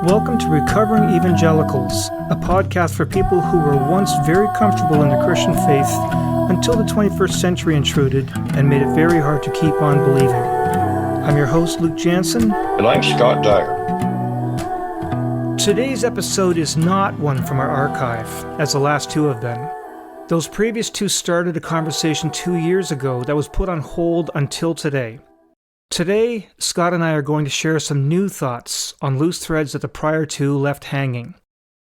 Welcome to Recovering Evangelicals, a podcast for people who were once very comfortable in their Christian faith until the 21st century intruded and made it very hard to keep on believing. I'm your host, Luke Jansen. And I'm Scott Dyer. Today's episode is not one from our archive, as the last two have been. Those previous two started a conversation 2 years ago that was put on hold until today. Today, Scott and I are going to share some new thoughts on loose threads that the prior two left hanging.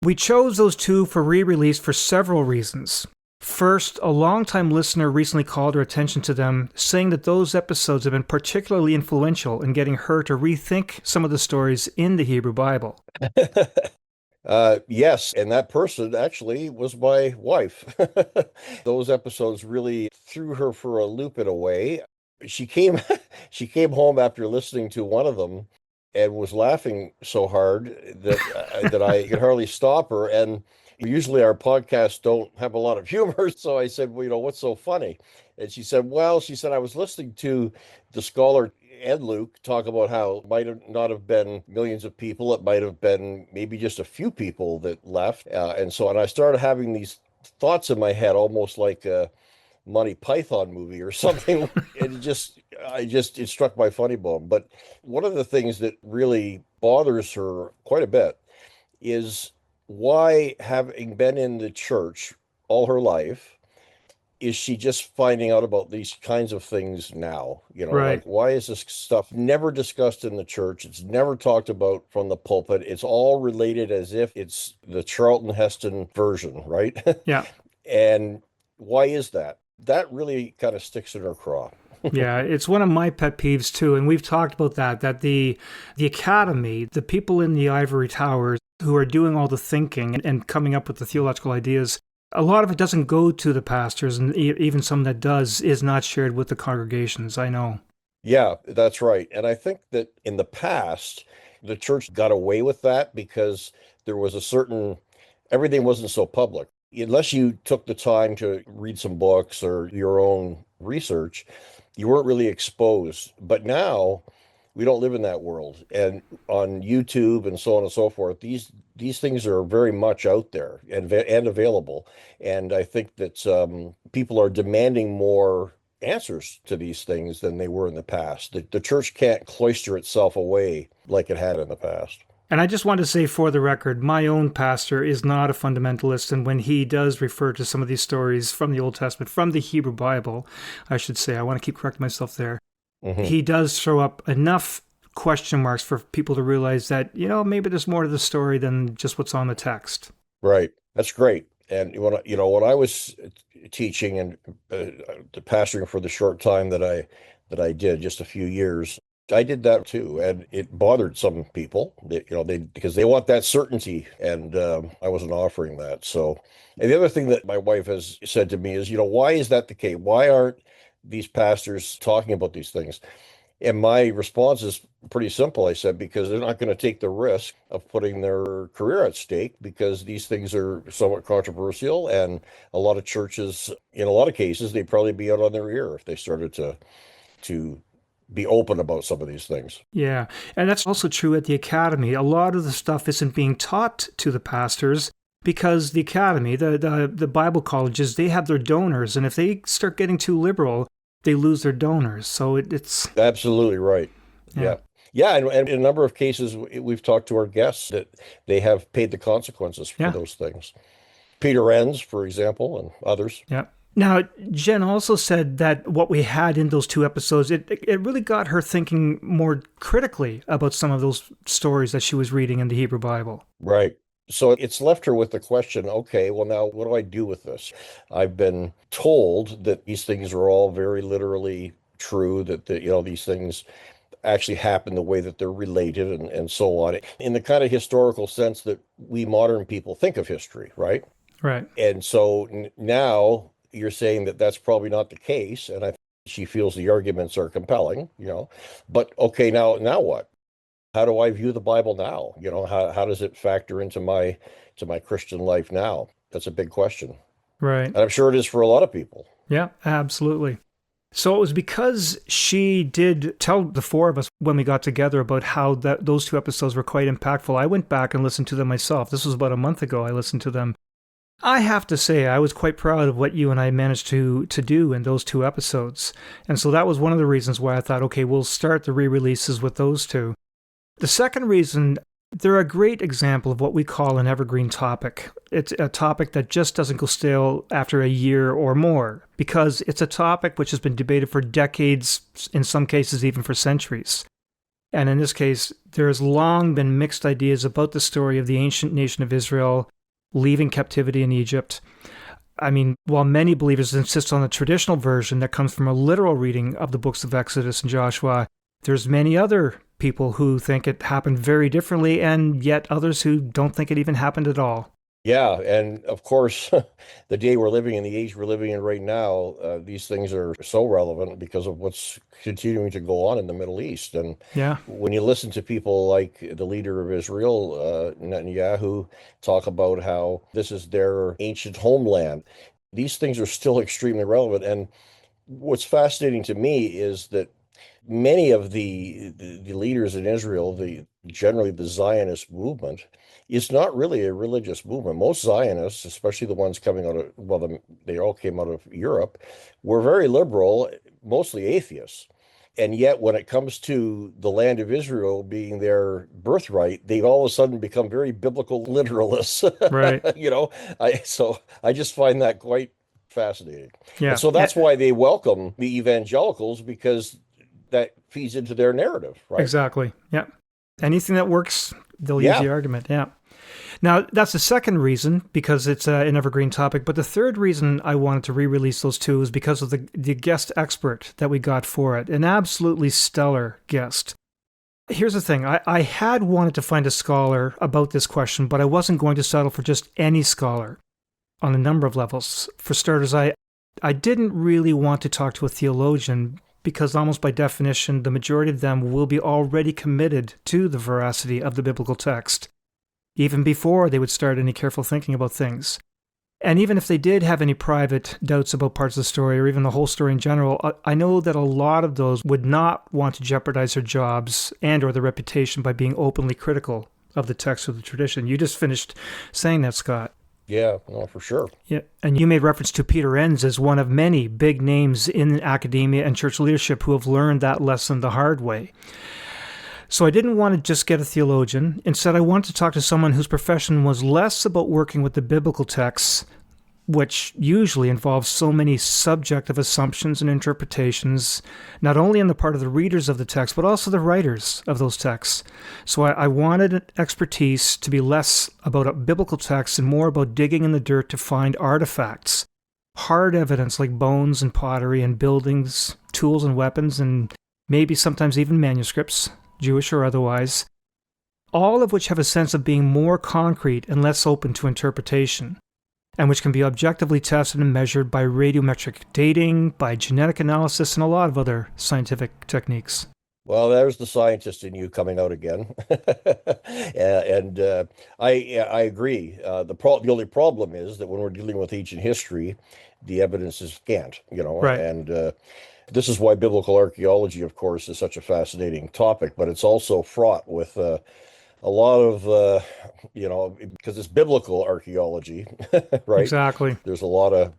We chose those two for re-release for several reasons. First, a longtime listener recently called our attention to them, saying that those episodes have been particularly influential in getting her to rethink some of the stories in the Hebrew Bible. Yes, and that person actually was my wife. Those episodes really threw her for a loop in a way. She came home after listening to one of them and was laughing so hard that I could hardly stop her. And usually our podcasts don't have a lot of humor, so I said, "Well, what's so funny?" And she said, I was listening to the scholar and Luke talk about how it might have not have been millions of people. It might have been maybe just a few people that left. And I started having these thoughts in my head, almost like a Monty Python movie or something. It struck my funny bone. But one of the things that really bothers her quite a bit is why, having been in the church all her life, is she just finding out about these kinds of things now? Right. Like, why is this stuff never discussed in the church? It's never talked about from the pulpit. It's all related as if it's the Charlton Heston version, right? Yeah. And why is that? That really kind of sticks in her craw. Yeah, it's one of my pet peeves too, and we've talked about that the academy, the people in the ivory towers who are doing all the thinking and coming up with the theological ideas, a lot of it doesn't go to the pastors, and even some that does is not shared with the congregations, I know. Yeah, that's right. And I think that in the past, the church got away with that because there was everything wasn't so public. Unless you took the time to read some books or your own research, you weren't really exposed. But now we don't live in that world. And on YouTube and so on and so forth, these things are very much out there and available. And I think that people are demanding more answers to these things than they were in the past. The church can't cloister itself away like it had in the past. And I just want to say for the record, my own pastor is not a fundamentalist, and when he does refer to some of these stories from the Old Testament, from the Hebrew Bible, I should say, I want to keep correcting myself there, He does throw up enough question marks for people to realize that, maybe there's more to the story than just what's on the text. Right. That's great. And when I was teaching and pastoring for the short time that I did, just a few years, I did that too, and it bothered some people. Because they want that certainty, and I wasn't offering that. So, and the other thing that my wife has said to me is, why is that the case? Why aren't these pastors talking about these things? And my response is pretty simple. I said, because they're not going to take the risk of putting their career at stake, because these things are somewhat controversial, and a lot of churches, in a lot of cases, they'd probably be out on their ear if they started to be open about some of these things. Yeah, and that's also true at the academy. A lot of the stuff isn't being taught to the pastors because the academy, the Bible colleges, they have their donors, and if they start getting too liberal, they lose their donors. So it's absolutely right. Yeah. And in a number of cases, we've talked to our guests that they have paid the consequences for those things. Peter Enns, for example, and others. Yeah. Now, Jen also said that what we had in those two episodes, it really got her thinking more critically about some of those stories that she was reading in the Hebrew Bible. Right. So it's left her with the question, okay, well, now what do I do with this? I've been told that these things are all very literally true, that these things actually happen the way that they're related and so on, in the kind of historical sense that we modern people think of history, right? Right. And so now you're saying that that's probably not the case, and I think she feels the arguments are compelling, but okay, now what? How do I view the Bible now? How does it factor into my Christian life now? That's a big question. Right. And I'm sure it is for a lot of people. Yeah, absolutely. So it was because she did tell the four of us when we got together about how those two episodes were quite impactful. I went back and listened to them myself. This was about a month ago. I listened to them. I have to say, I was quite proud of what you and I managed to do in those two episodes. And so that was one of the reasons why I thought, okay, we'll start the re-releases with those two. The second reason, they're a great example of what we call an evergreen topic. It's a topic that just doesn't go stale after a year or more, because it's a topic which has been debated for decades, in some cases even for centuries. And in this case, there has long been mixed ideas about the story of the ancient nation of Israel leaving captivity in Egypt. I mean, while many believers insist on the traditional version that comes from a literal reading of the books of Exodus and Joshua, there's many other people who think it happened very differently, and yet others who don't think it even happened at all. Yeah, and of course, the day we're living in, the age we're living in right now, these things are so relevant because of what's continuing to go on in the Middle East. And Yeah, when you listen to people like the leader of Israel, Netanyahu, talk about how this is their ancient homeland, these things are still extremely relevant. And what's fascinating to me is that many of the leaders in Israel, generally the Zionist movement, is not really a religious movement. Most Zionists, especially the ones coming out of, well, they all came out of Europe, were very liberal, mostly atheists. And yet, when it comes to the land of Israel being their birthright, they all of a sudden become very biblical literalists. right. So I just find that quite fascinating. And Yeah, so that's why they welcome the evangelicals, because that feeds into their narrative, right? exactly. Yeah. Anything that works, they'll use Yeah. the argument. Yeah. Now, that's the second reason, because it's an evergreen topic. But the third reason I wanted to re-release those two is because of the guest expert that we got for it. An absolutely stellar guest. Here's the thing. I had wanted to find a scholar about this question, but I wasn't going to settle for just any scholar on a number of levels. For starters, I didn't really want to talk to a theologian, because almost by definition, the majority of them will be already committed to the veracity of the biblical text, even before they would start any careful thinking about things. And even if they did have any private doubts about parts of the story, or even the whole story in general, I know that a lot of those would not want to jeopardize their jobs and or their reputation by being openly critical of the text or the tradition. You just finished saying that, Scott. Yeah, no, for sure. Yeah, and you made reference to Peter Enns as one of many big names in academia and church leadership who have learned that lesson the hard way. So I didn't want to just get a theologian. Instead, I wanted to talk to someone whose profession was less about working with the biblical texts, which usually involves so many subjective assumptions and interpretations, not only on the part of the readers of the text, but also the writers of those texts. So I wanted expertise to be less about a biblical text and more about digging in the dirt to find artifacts, hard evidence like bones and pottery and buildings, tools and weapons, and maybe sometimes even manuscripts, Jewish or otherwise, all of which have a sense of being more concrete and less open to interpretation, and which can be objectively tested and measured by radiometric dating, by genetic analysis, and a lot of other scientific techniques. Well, there's the scientist in you coming out again. And I agree. The only problem is that when we're dealing with ancient history, the evidence is scant, Right. and this is why biblical archaeology, of course, is such a fascinating topic, but it's also fraught with a lot of, because it's biblical archaeology, right? Exactly. There's a lot of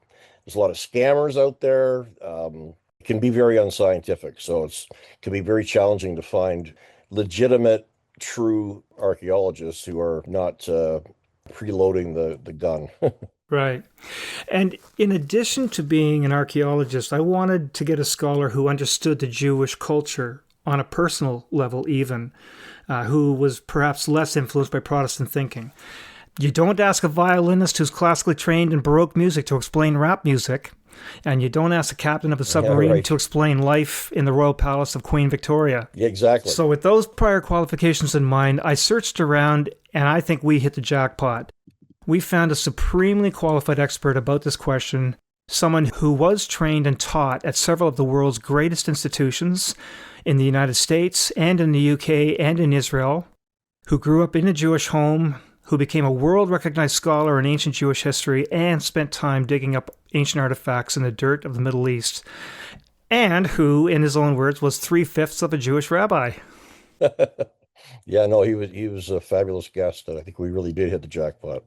scammers out there. It can be very unscientific, so it can be very challenging to find legitimate, true archaeologists who are not preloading the gun. Right. And in addition to being an archaeologist, I wanted to get a scholar who understood the Jewish culture on a personal level even, who was perhaps less influenced by Protestant thinking. You don't ask a violinist who's classically trained in Baroque music to explain rap music, and you don't ask the captain of a submarine right. to explain life in the royal palace of Queen Victoria. Yeah, exactly. So with those prior qualifications in mind, I searched around, and I think we hit the jackpot. We found a supremely qualified expert about this question, someone who was trained and taught at several of the world's greatest institutions in the United States and in the UK and in Israel, who grew up in a Jewish home, who became a world-recognized scholar in ancient Jewish history and spent time digging up ancient artifacts in the dirt of the Middle East. and who, in his own words, was 3/5 of a Jewish rabbi. Yeah, no, he was a fabulous guest, and I think we really did hit the jackpot.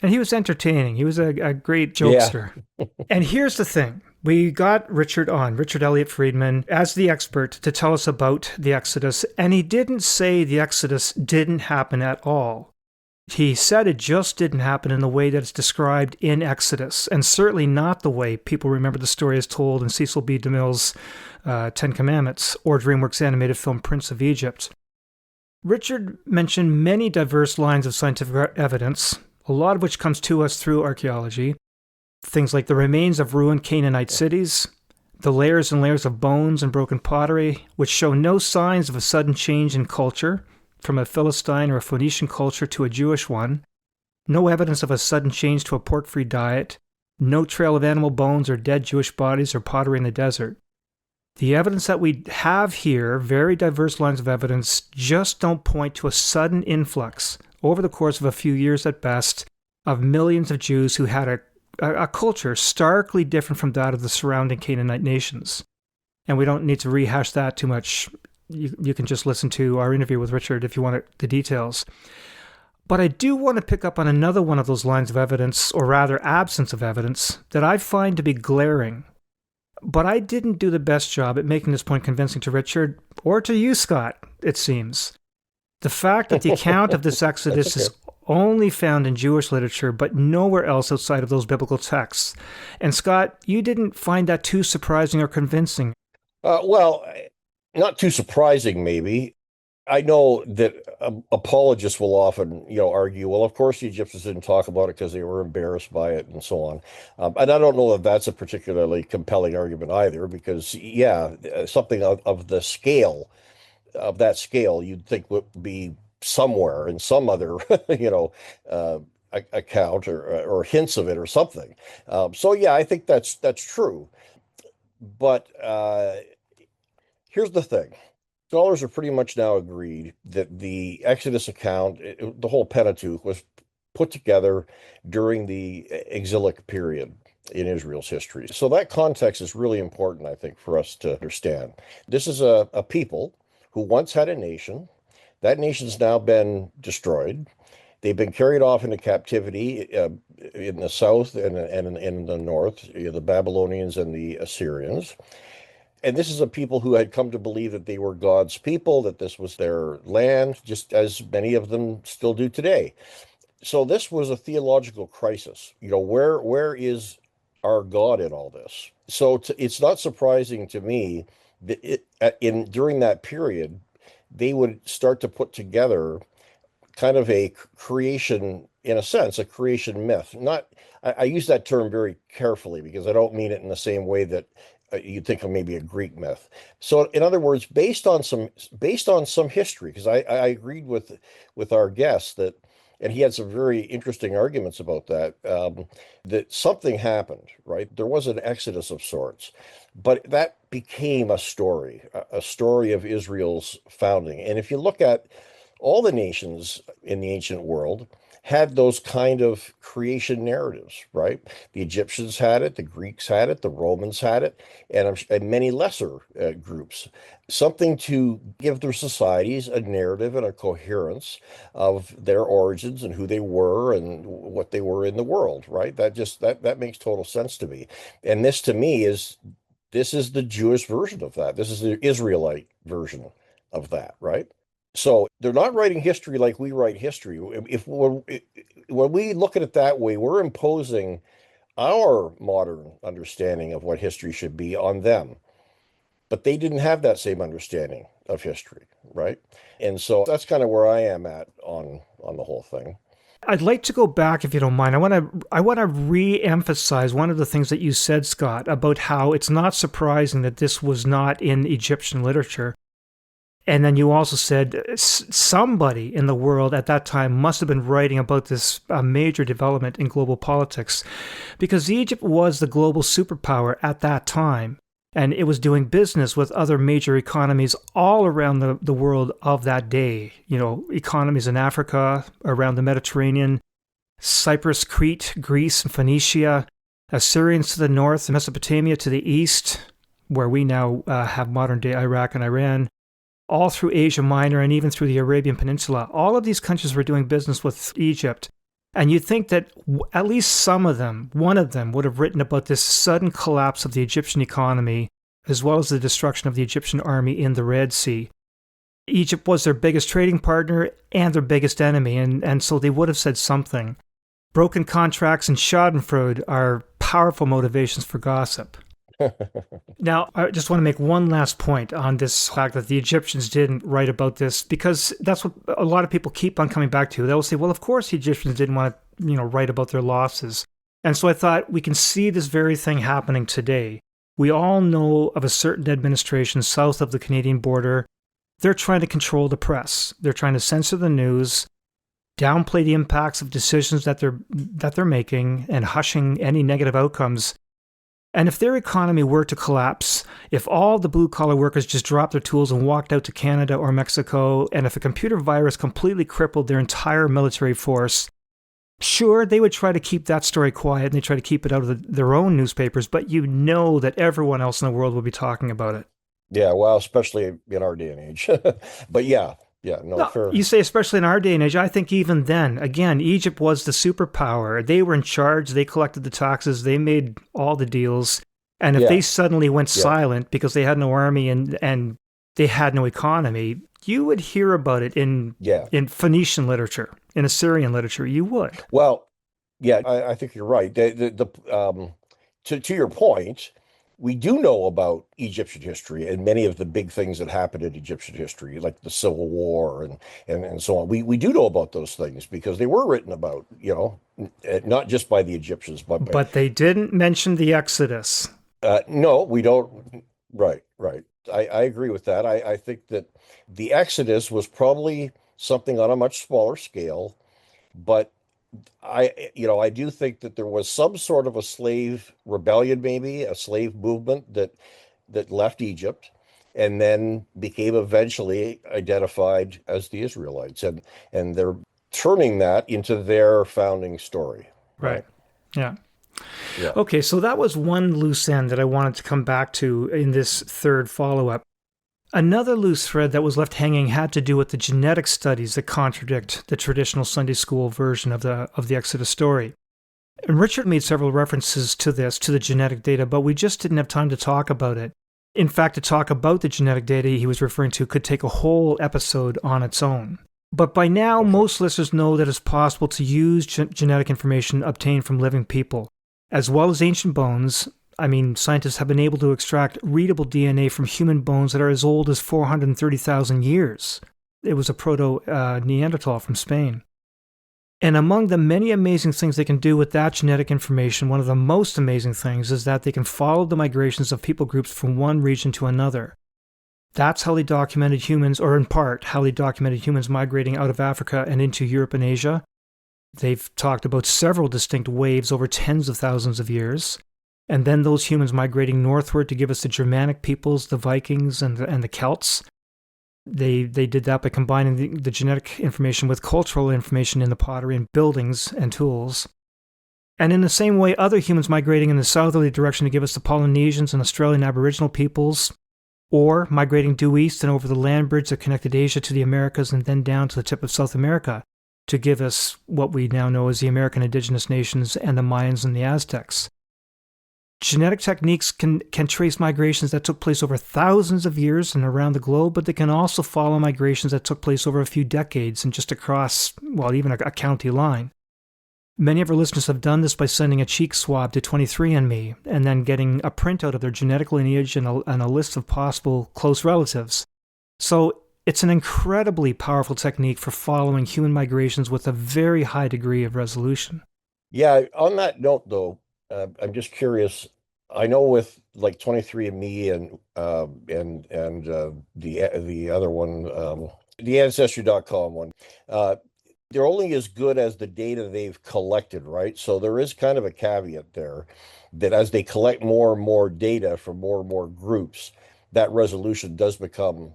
And he was entertaining. He was a great Yeah. jokester. And here's the thing. We got Richard on, Richard Elliott Friedman, as the expert to tell us about the Exodus, and he didn't say the Exodus didn't happen at all. He said it just didn't happen in the way that it's described in Exodus, and certainly not the way people remember the story as told in Cecil B. DeMille's Ten Commandments or DreamWorks animated film Prince of Egypt. Richard mentioned many diverse lines of scientific evidence, a lot of which comes to us through archaeology. Things like the remains of ruined Canaanite cities, the layers and layers of bones and broken pottery, which show no signs of a sudden change in culture, from a Philistine or a Phoenician culture to a Jewish one, no evidence of a sudden change to a pork-free diet, no trail of animal bones or dead Jewish bodies or pottery in the desert. The evidence that we have here, very diverse lines of evidence, just don't point to a sudden influx, over the course of a few years at best, of millions of Jews who had a culture starkly different from that of the surrounding Canaanite nations. And we don't need to rehash that too much. You can just listen to our interview with Richard if you want the details. But I do want to pick up on another one of those lines of evidence, or rather absence of evidence, that I find to be glaring. But I didn't do the best job at making this point convincing to Richard, or to you, Scott, it seems. The fact that the account of this Exodus is only found in Jewish literature, but nowhere else outside of those biblical texts. And Scott, you didn't find that too surprising or convincing. Well, not too surprising, maybe. I know that apologists will often, argue, well, of course the Egyptians didn't talk about it because they were embarrassed by it and so on. And I don't know that that's a particularly compelling argument either, because, something of the scale, of that scale, you'd think would be somewhere in some other, account or hints of it or something. I think that's true. But here's the thing. Scholars are pretty much now agreed that the Exodus account, the whole Pentateuch, was put together during the exilic period in Israel's history. So that context is really important, I think, for us to understand. This is a people who once had a nation. That nation's now been destroyed. They've been carried off into captivity in the south and in the north, the Babylonians and the Assyrians. And this is a people who had come to believe that they were God's people, that this was their land, just as many of them still do today. So this was a theological crisis. Where is our God in all this? So it's not surprising to me that during that period, they would start to put together kind of a creation, in a sense, a creation myth. I use that term very carefully because I don't mean it in the same way that you'd think of maybe a Greek myth. So, in other words, based on some history, because I agreed with our guest that, and he had some very interesting arguments about that, that something happened, right? There was an exodus of sorts, but that became a story of Israel's founding. And if you look at all the nations in the ancient world, had those kind of creation narratives, right? The Egyptians had it, the Greeks had it, the Romans had it, and many lesser groups. Something to give their societies a narrative and a coherence of their origins and who they were and what they were in the world, right? That makes total sense to me. And this, to me, is the Jewish version of that. This is the Israelite version of that, right? So they're not writing history like we write history. When we look at it that way, we're imposing our modern understanding of what history should be on them. But they didn't have that same understanding of history, right? And so that's kind of where I am at on the whole thing. I'd like to go back, if you don't mind. I want to re-emphasize one of the things that you said, Scott, about how it's not surprising that this was not in Egyptian literature. And then you also said somebody in the world at that time must have been writing about this major development in global politics, because Egypt was the global superpower at that time, and it was doing business with other major economies all around the world of that day. Economies in Africa, around the Mediterranean, Cyprus, Crete, Greece, and Phoenicia, Assyrians to the north, Mesopotamia to the east, where we now have modern day Iraq and Iran, all through Asia Minor and even through the Arabian Peninsula. All of these countries were doing business with Egypt. And you'd think that at least some of them, one of them, would have written about this sudden collapse of the Egyptian economy, as well as the destruction of the Egyptian army in the Red Sea. Egypt was their biggest trading partner and their biggest enemy, and so they would have said something. Broken contracts and schadenfreude are powerful motivations for gossip. Now, I just want to make one last point on this fact that the Egyptians didn't write about this, because that's what a lot of people keep on coming back to. They'll say, well, of course the Egyptians didn't want to, write about their losses. And so I thought we can see this very thing happening today. We all know of a certain administration south of the Canadian border. They're trying to control the press. They're trying to censor the news, downplay the impacts of decisions that they're making, and hushing any negative outcomes. And if their economy were to collapse, if all the blue-collar workers just dropped their tools and walked out to Canada or Mexico, and if a computer virus completely crippled their entire military force, sure, they would try to keep that story quiet and they try to keep it out of their own newspapers, but you know that everyone else in the world will be talking about it. Yeah, well, especially in our day and age. But yeah, no, fair. You say especially in our day and age. I think even then, again, Egypt was the superpower. They were in charge. They collected the taxes. They made all the deals. And if they suddenly went silent because they had no army and they had no economy, you would hear about it in Phoenician literature, in Assyrian literature. You would. Well, yeah, I think you're right. To your point, we do know about Egyptian history and many of the big things that happened in Egyptian history, like the Civil War and so on. We do know about those things because they were written about, not just by the Egyptians, but they didn't mention the Exodus. No, we don't. Right. I agree with that. I think that the Exodus was probably something on a much smaller scale, but I do think that there was some sort of a slave rebellion, maybe a slave movement that left Egypt and then became eventually identified as the Israelites, and they're turning that into their founding story. Right. Yeah. Okay, so that was one loose end that I wanted to come back to in this third follow-up. Another loose thread that was left hanging had to do with the genetic studies that contradict the traditional Sunday school version of the Exodus story. And Richard made several references to the genetic data, but we just didn't have time to talk about it. In fact, to talk about the genetic data he was referring to could take a whole episode on its own. But by now, most listeners know that it's possible to use genetic information obtained from living people, as well as ancient bones. I mean, scientists have been able to extract readable DNA from human bones that are as old as 430,000 years. It was a proto-Neanderthal from Spain. And among the many amazing things they can do with that genetic information, one of the most amazing things is that they can follow the migrations of people groups from one region to another. That's how they documented humans, or in part, how they documented humans migrating out of Africa and into Europe and Asia. They've talked about several distinct waves over tens of thousands of years. And then those humans migrating northward to give us the Germanic peoples, the Vikings, and the Celts. They did that by combining the genetic information with cultural information in the pottery and buildings and tools. And in the same way, other humans migrating in the southerly direction to give us the Polynesians and Australian Aboriginal peoples, or migrating due east and over the land bridge that connected Asia to the Americas and then down to the tip of South America to give us what we now know as the American indigenous nations and the Mayans and the Aztecs. Genetic techniques can trace migrations that took place over thousands of years and around the globe, but they can also follow migrations that took place over a few decades and just across, well, even a county line. Many of our listeners have done this by sending a cheek swab to 23andMe and then getting a printout of their genetic lineage and a list of possible close relatives. So it's an incredibly powerful technique for following human migrations with a very high degree of resolution. Yeah, on that note, though, I'm just curious. I know with like 23andMe and the other one, the Ancestry.com one, they're only as good as the data they've collected, right? So there is kind of a caveat there that as they collect more and more data from more and more groups, that resolution does become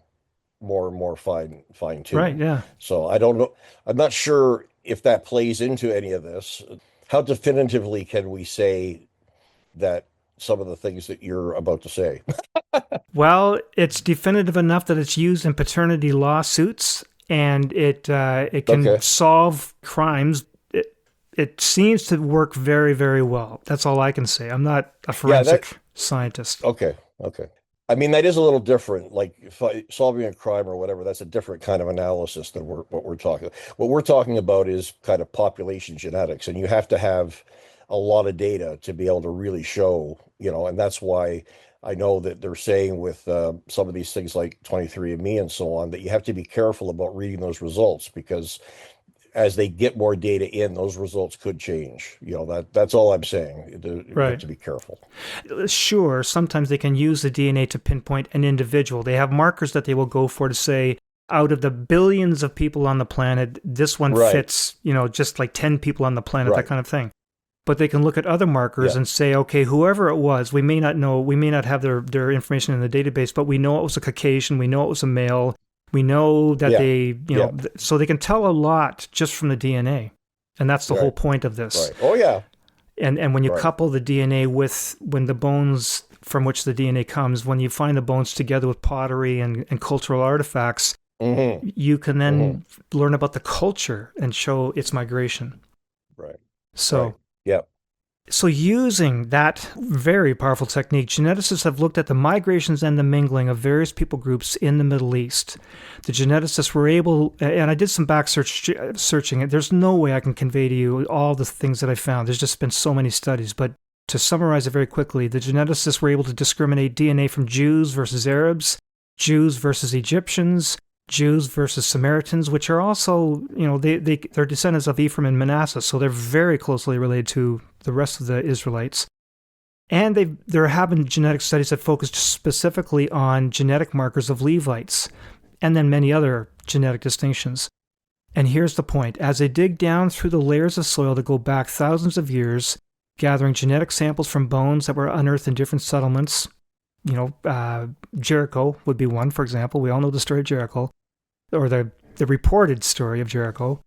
more and more fine-tuned. Right, yeah. So I don't know. I'm not sure if that plays into any of this. How definitively can we say that some of the things that you're about to say. Well, it's definitive enough that it's used in paternity lawsuits, and it can Okay. solve crimes. It seems to work very, very well. That's all I can say. I'm not a Yeah, that forensic scientist. okay, okay. I mean, that is a little different. Like solving a crime or whatever, that's a different kind of analysis than what we're talking. What we're talking about is kind of population genetics, and you have to have a lot of data to be able to really show, and that's why I know that they're saying with some of these things like 23andMe and so on, that you have to be careful about reading those results because as they get more data in, those results could change. That's all I'm saying. You have Right. to be careful. Sure, sometimes they can use the DNA to pinpoint an individual. They have markers that they will go for to say, out of the billions of people on the planet, this one Right, fits, just like 10 people on the planet, that right. kind of thing. But they can look at other markers Yeah, and say, okay, whoever it was, we may not know, we may not have their information in the database, but we know it was a Caucasian, we know it was a male, we know that yeah, they, yeah. so they can tell a lot just from the DNA. And that's the whole Right, point of this. right. Oh yeah, And when you right. couple the DNA with when the bones from which the DNA comes, when you find the bones together with pottery and cultural artifacts, Mm-hmm. you can Mm-hmm. then learn about the culture and show its migration. Right, right. So Yeah. So, using that very powerful technique, geneticists have looked at the migrations and the mingling of various people groups in the Middle East. The geneticists were able, and I did some back searching, and there's no way I can convey to you all the things that I found. There's just been so many studies. But to summarize it very quickly, the geneticists were able to discriminate DNA from Jews versus Arabs, Jews versus Egyptians, Jews versus Samaritans, which are also, they're descendants of Ephraim and Manasseh, so they're very closely related to the rest of the Israelites. And there have been genetic studies that focused specifically on genetic markers of Levites, and then many other genetic distinctions. And here's the point. As they dig down through the layers of soil that go back thousands of years, gathering genetic samples from bones that were unearthed in different settlements, Jericho would be one, for example. We all know the story of Jericho, or the reported story of Jericho.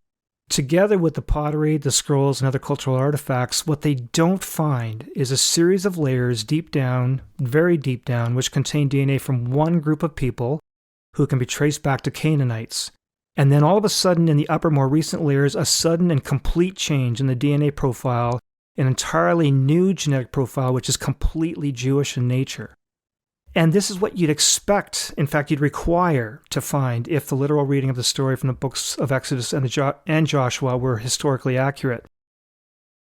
Together with the pottery, the scrolls, and other cultural artifacts, what they don't find is a series of layers deep down, very deep down, which contain DNA from one group of people who can be traced back to Canaanites. And then all of a sudden, in the upper, more recent layers, a sudden and complete change in the DNA profile, an entirely new genetic profile, which is completely Jewish in nature. And this is what you'd expect, in fact, you'd require to find if the literal reading of the story from the books of Exodus and Joshua were historically accurate.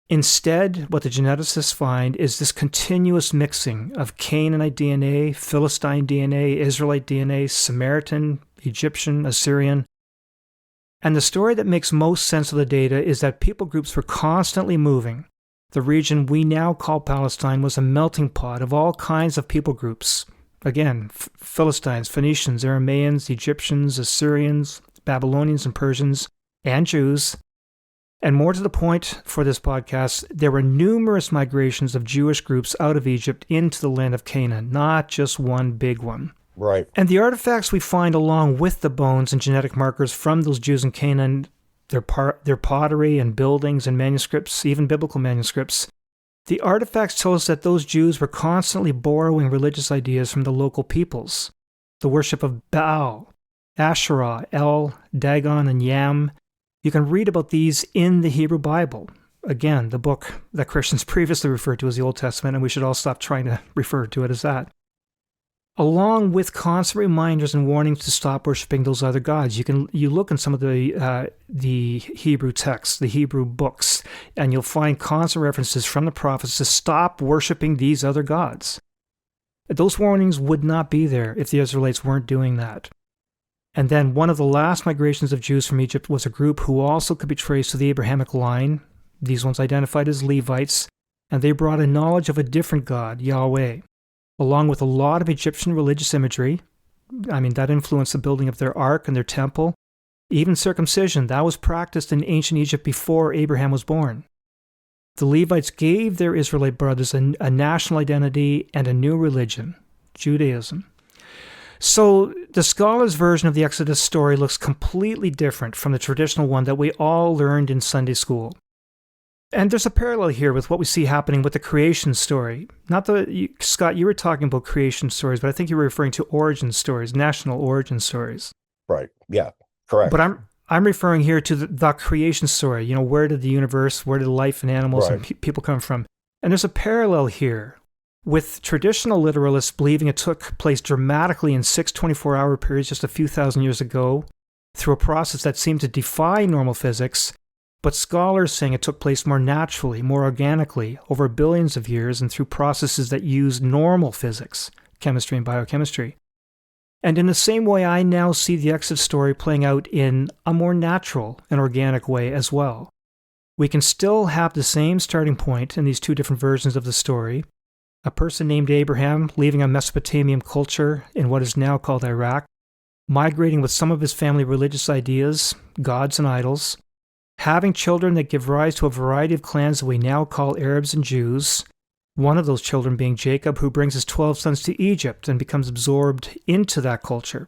Instead, what the geneticists find is this continuous mixing of Canaanite DNA, Philistine DNA, Israelite DNA, Samaritan, Egyptian, Assyrian. And the story that makes most sense of the data is that people groups were constantly moving. The region we now call Palestine was a melting pot of all kinds of people groups. Again, Philistines, Phoenicians, Aramaeans, Egyptians, Assyrians, Babylonians and Persians, and Jews. And more to the point for this podcast, there were numerous migrations of Jewish groups out of Egypt into the land of Canaan, not just one big one. Right. And the artifacts we find along with the bones and genetic markers from those Jews in Canaan, their pottery and buildings and manuscripts, even biblical manuscripts, the artifacts tell us that those Jews were constantly borrowing religious ideas from the local peoples. The worship of Baal, Asherah, El, Dagon, and Yam. You can read about these in the Hebrew Bible. Again, the book that Christians previously referred to as the Old Testament, and we should all stop trying to refer to it as that. Along with constant reminders and warnings to stop worshiping those other gods. You look in some of the Hebrew texts, the Hebrew books, and you'll find constant references from the prophets to stop worshiping these other gods. Those warnings would not be there if the Israelites weren't doing that. And then one of the last migrations of Jews from Egypt was a group who also could be traced to the Abrahamic line, these ones identified as Levites, and they brought a knowledge of a different God, Yahweh, along with a lot of Egyptian religious imagery. That influenced the building of their ark and their temple. Even circumcision, that was practiced in ancient Egypt before Abraham was born. The Levites gave their Israelite brothers a national identity and a new religion, Judaism. So the scholars' version of the Exodus story looks completely different from the traditional one that we all learned in Sunday school. And there's a parallel here with what we see happening with the creation story. Not Scott, you were talking about creation stories, but I think you were referring to origin stories, national origin stories. Right. Yeah. But Correct. I'm referring here to the creation story. You know, where did the universe, where did life and animals and Right. people come from? And there's a parallel here with traditional literalists believing it took place dramatically in 6 24-hour periods just a few thousand years ago through a process that seemed to defy normal physics, but scholars saying it took place more naturally, more organically, over billions of years and through processes that use normal physics, chemistry and biochemistry. And in the same way, I now see the Exodus story playing out in a more natural and organic way as well. We can still have the same starting point in these two different versions of the story. A person named Abraham leaving a Mesopotamian culture in what is now called Iraq, migrating with some of his family religious ideas, gods and idols, having children that give rise to a variety of clans that we now call Arabs and Jews, one of those children being Jacob, who brings his 12 sons to Egypt and becomes absorbed into that culture.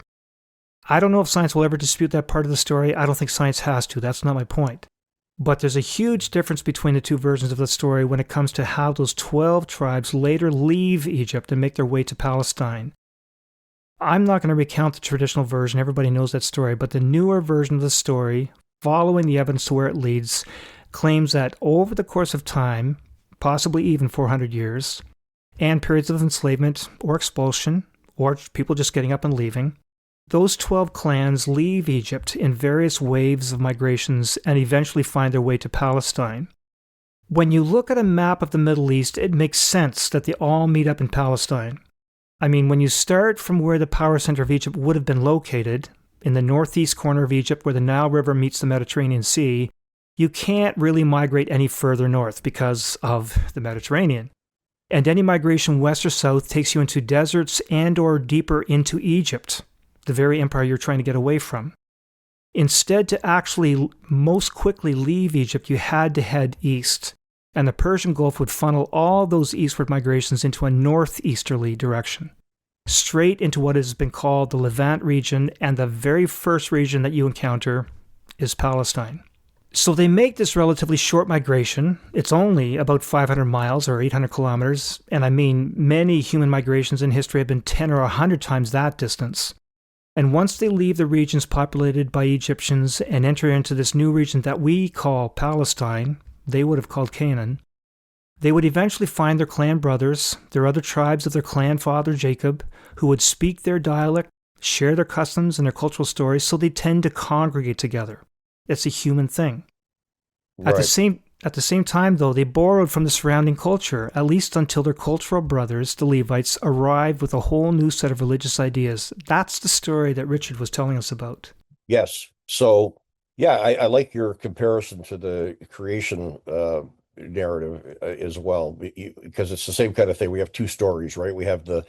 I don't know if science will ever dispute that part of the story. I don't think science has to. That's not my point. But there's a huge difference between the two versions of the story when it comes to how those 12 tribes later leave Egypt and make their way to Palestine. I'm not going to recount the traditional version. Everybody knows that story. But the newer version of the story, following the evidence to where it leads, claims that over the course of time, possibly even 400 years, and periods of enslavement or expulsion, or people just getting up and leaving, those 12 clans leave Egypt in various waves of migrations and eventually find their way to Palestine. When you look at a map of the Middle East, it makes sense that they all meet up in Palestine. I mean, when you start from where the power center of Egypt would have been located, in the northeast corner of Egypt where the Nile River meets the Mediterranean Sea, you can't really migrate any further north because of the Mediterranean. And any migration west or south takes you into deserts and or deeper into Egypt, the very empire you're trying to get away from. Instead, to actually most quickly leave Egypt, you had to head east, and the Persian Gulf would funnel all those eastward migrations into a northeasterly direction, straight into what has been called the Levant region, and the very first region that you encounter is Palestine. So they make this relatively short migration. It's only about 500 miles or 800 kilometers, and I mean many human migrations in history have been 10 or 100 times that distance. And once they leave the regions populated by Egyptians and enter into this new region that we call Palestine, they would have called Canaan, they would eventually find their clan brothers, their other tribes of their clan father Jacob, who would speak their dialect, share their customs and their cultural stories, so they tend to congregate together. It's a human thing. At the Right. same time, though, they borrowed from the surrounding culture, at least until their cultural brothers, the Levites, arrived with a whole new set of religious ideas. That's the story that Richard was telling us about. Yes. So, yeah, I like your comparison to the creation narrative as well, because it's the same kind of thing. We have two stories, right? We have the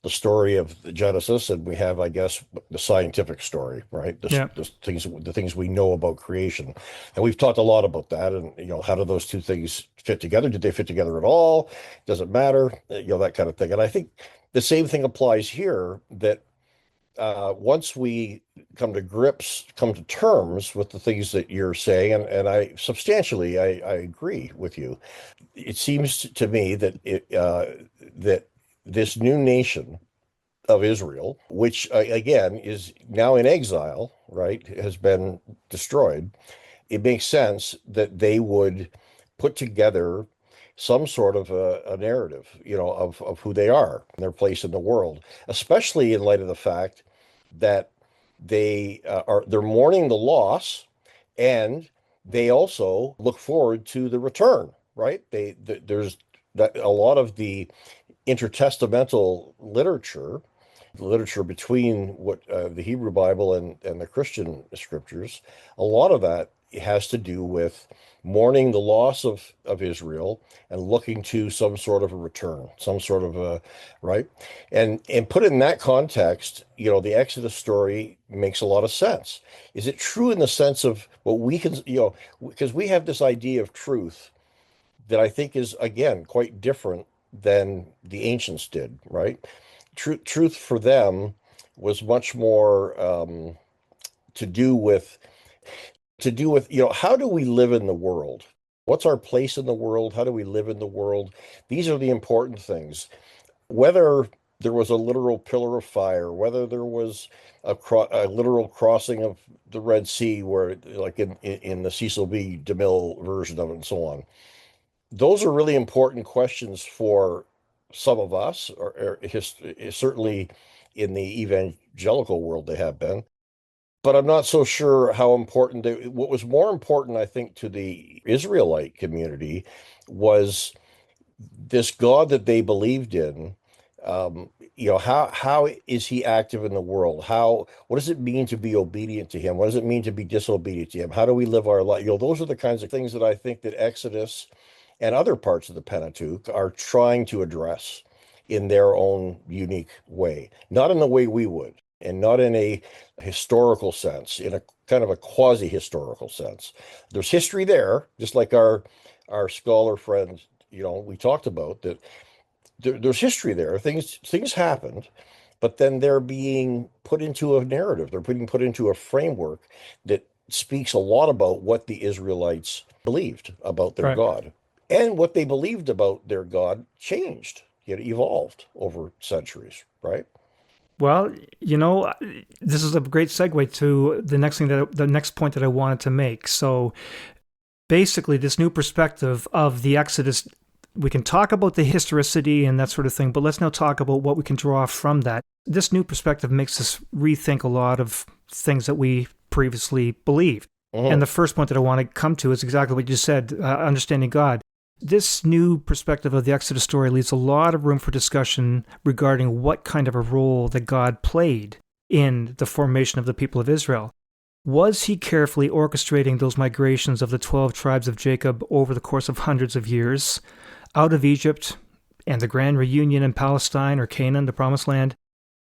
story of the Genesis, and we have, I guess, the scientific story, right? Yeah. The things we know about creation, and we've talked a lot about that. And how do those two things fit together? Did they fit together at all? Does it matter? That kind of thing. And I think the same thing applies here. That once we come to terms with the things that you're saying, and I agree with you. It seems to me that that this new nation of Israel, which again is now in exile, right, has been destroyed. It makes sense that they would put together some sort of a narrative, of who they are and their place in the world, especially in light of the fact that they're mourning the loss, and they also look forward to the return, right? There's that a lot of the intertestamental literature, the literature between what the Hebrew Bible and the Christian scriptures, a lot of that has to do with mourning the loss of Israel and looking to some sort of a return, some sort of a right. And put it in that context, the Exodus story makes a lot of sense. Is it true in the sense of what we can, because we have this idea of truth that I think is, again, quite different than the ancients did, right? Truth for them was much more to do with how do we live in the world? What's our place in the world? How do we live in the world? These are the important things. Whether there was a literal pillar of fire, whether there was a literal crossing of the Red Sea, where like in the Cecil B. DeMille version of it, and so on. Those are really important questions for some of us, certainly in the evangelical world they have been. But I'm not so sure how important what was more important, I think, to the Israelite community was this God that they believed in. How is he active in the world? What does it mean to be obedient to him? What does it mean to be disobedient to him? How do we live our life? Those are the kinds of things that I think that Exodus and other parts of the Pentateuch are trying to address in their own unique way, not in the way we would, and not in a historical sense, in a kind of a quasi-historical sense. There's history there, just like our scholar friends, we talked about that there's history there. Things happened, but then they're being put into a narrative. They're being put into a framework that speaks a lot about what the Israelites believed about their Right. God. And what they believed about their God changed. It evolved over centuries, right? Well, this is a great segue to the next point that I wanted to make. So basically, this new perspective of the Exodus, we can talk about the historicity and that sort of thing, but let's now talk about what we can draw from that. This new perspective makes us rethink a lot of things that we previously believed. And the first point that I want to come to is exactly what you said, understanding God. This new perspective of the Exodus story leaves a lot of room for discussion regarding what kind of a role that God played in the formation of the people of Israel. Was he carefully orchestrating those migrations of the 12 tribes of Jacob over the course of hundreds of years, out of Egypt and the grand reunion in Palestine or Canaan, the Promised Land?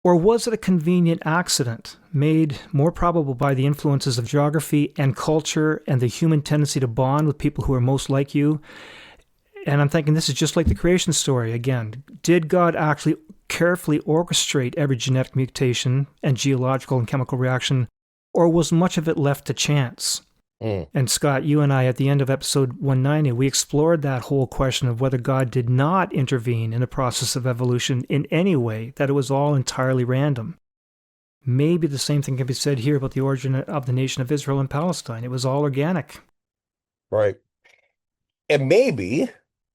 Or was it a convenient accident, made more probable by the influences of geography and culture and the human tendency to bond with people who are most like you? And I'm thinking this is just like the creation story again. Did God actually carefully orchestrate every genetic mutation and geological and chemical reaction, or was much of it left to chance? And Scott, you and I, at the end of episode 190, we explored that whole question of whether God did not intervene in the process of evolution in any way, that it was all entirely random. Maybe the same thing can be said here about the origin of the nation of Israel and Palestine. It was all organic. Right. And maybe,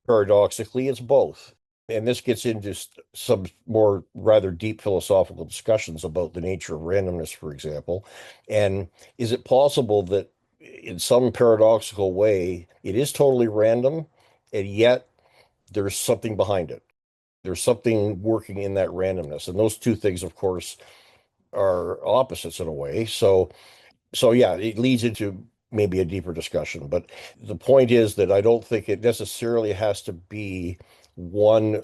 paradoxically, it's both. And this gets into some more rather deep philosophical discussions about the nature of randomness, for example. And is it possible that in some paradoxical way, it is totally random, and yet there's something behind it? There's something working in that randomness. And those two things, of course, are opposites in a way. So yeah, it leads into maybe a deeper discussion. But the point is that I don't think it necessarily has to be one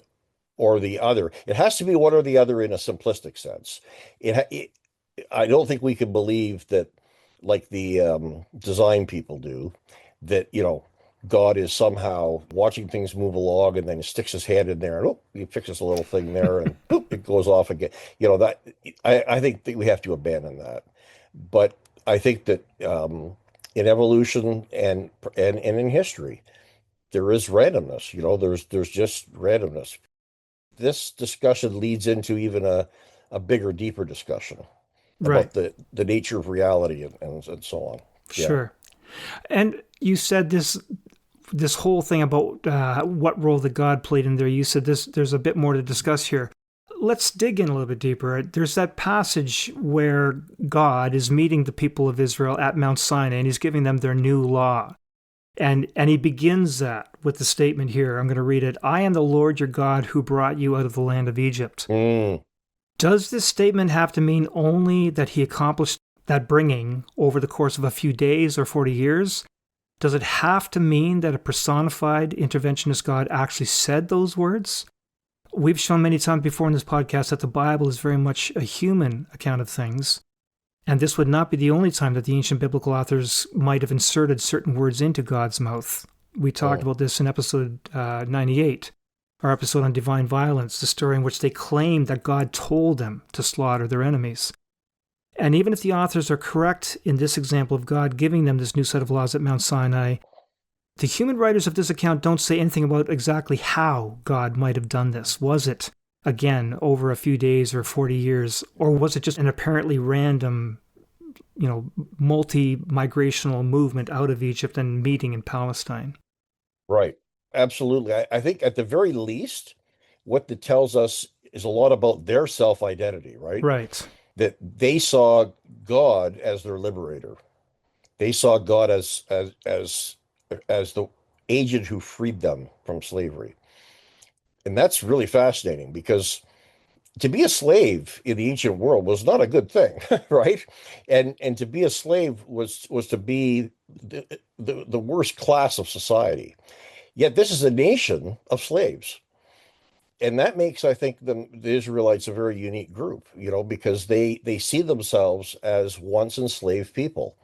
or the other. It has to be one or the other in a simplistic sense. I don't think we can believe that, like the design people do, that God is somehow watching things move along and then sticks his hand in there and he fixes a little thing there and it goes off again. That I think that we have to abandon that. But I think that in evolution and in history, there is randomness. There's just randomness. This discussion leads into even a bigger, deeper discussion Right. about the nature of reality and so on. Yeah. Sure. And you said this whole thing about what role that God played in there. You said there's a bit more to discuss here. Let's dig in a little bit deeper. There's that passage where God is meeting the people of Israel at Mount Sinai, and he's giving them their new law. And he begins that with the statement here. I'm going to read it. I am the Lord your God who brought you out of the land of Egypt. Does this statement have to mean only that he accomplished that bringing over the course of a few days or 40 years? Does it have to mean that a personified interventionist God actually said those words? We've shown many times before in this podcast that the Bible is very much a human account of things, and this would not be the only time that the ancient biblical authors might have inserted certain words into God's mouth. We talked about this in episode 98, our episode on divine violence, the story in which they claimed that God told them to slaughter their enemies. And even if the authors are correct in this example of God giving them this new set of laws at Mount Sinai, The human writers of this account don't say anything about exactly how God might have done this. Was it, again, over a few days or 40 years, or was it just an apparently random, multi-migrational movement out of Egypt and meeting in Palestine? Right. Absolutely. I think at the very least, what that tells us is a lot about their self-identity, right? Right, That they saw God as their liberator. They saw God as the agent who freed them from slavery. And that's really fascinating because to be a slave in the ancient world was not a good thing, right? And to be a slave was to be the worst class of society. Yet this is a nation of slaves. And that makes, I think, the Israelites a very unique group, because they see themselves as once enslaved people.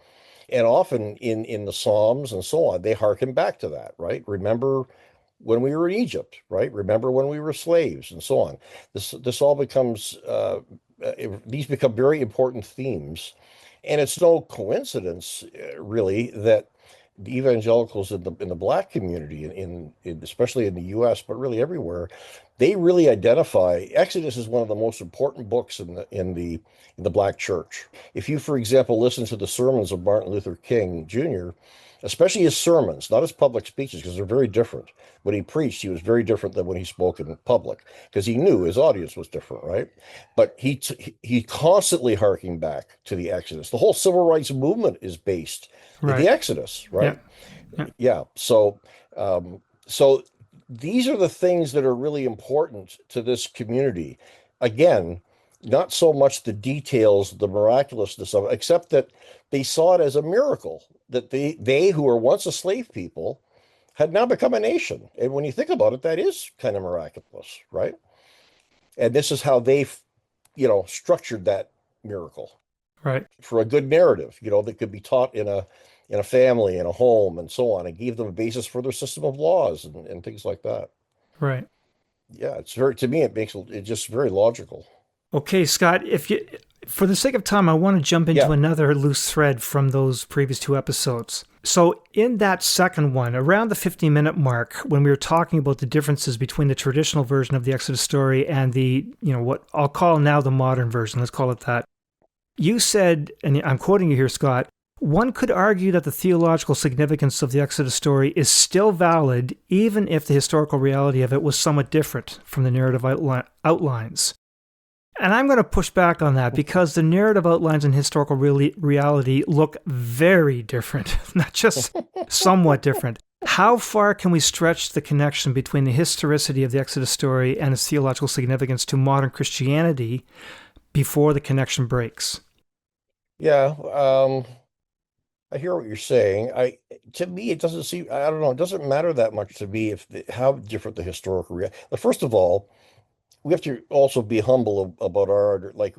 And often in the Psalms and so on, they hearken back to that, right? Remember when we were in Egypt, right? Remember when we were slaves and so on. This all becomes these become very important themes, and it's no coincidence, really, that the evangelicals in the Black community, especially in the U.S., but really everywhere, they really identify Exodus is one of the most important books in the Black church. If you, for example, listen to the sermons of Martin Luther King Jr., especially his sermons, not his public speeches, because they're very different. When he preached, he was very different than when he spoke in public, because he knew his audience was different, right? But he constantly harking back to the Exodus. The whole civil rights movement is based in the right. Exodus, Yeah, right? yeah, Yeah. So these are the things that are really important to this community. Again, not so much the details, the miraculousness of it, except that they saw it as a miracle that they who were once a slave people had now become a nation. And when you think about it, that is kind of miraculous, right? And this is how they, structured that miracle right, for a good narrative, that could be taught in a family, in a home, and so on, and gave them a basis for their system of laws and things like that. right. Yeah, it's very to me it makes it just very logical. Okay, Scott, for the sake of time, I want to jump into Yeah. another loose thread from those previous two episodes. So, in that second one, around the 50-minute mark, when we were talking about the differences between the traditional version of the Exodus story and what I'll call now the modern version, let's call it that, you said, and I'm quoting you here, Scott, one could argue that the theological significance of the Exodus story is still valid, even if the historical reality of it was somewhat different from the narrative outlines. And I'm going to push back on that because the narrative outlines and historical reality look very different, not just somewhat different. How far can we stretch the connection between the historicity of the Exodus story and its theological significance to modern Christianity before the connection breaks? Yeah. I hear what you're saying. To me, it doesn't seem. I don't know. It doesn't matter that much to me how different the historical reality. First of all, we have to also be humble about our like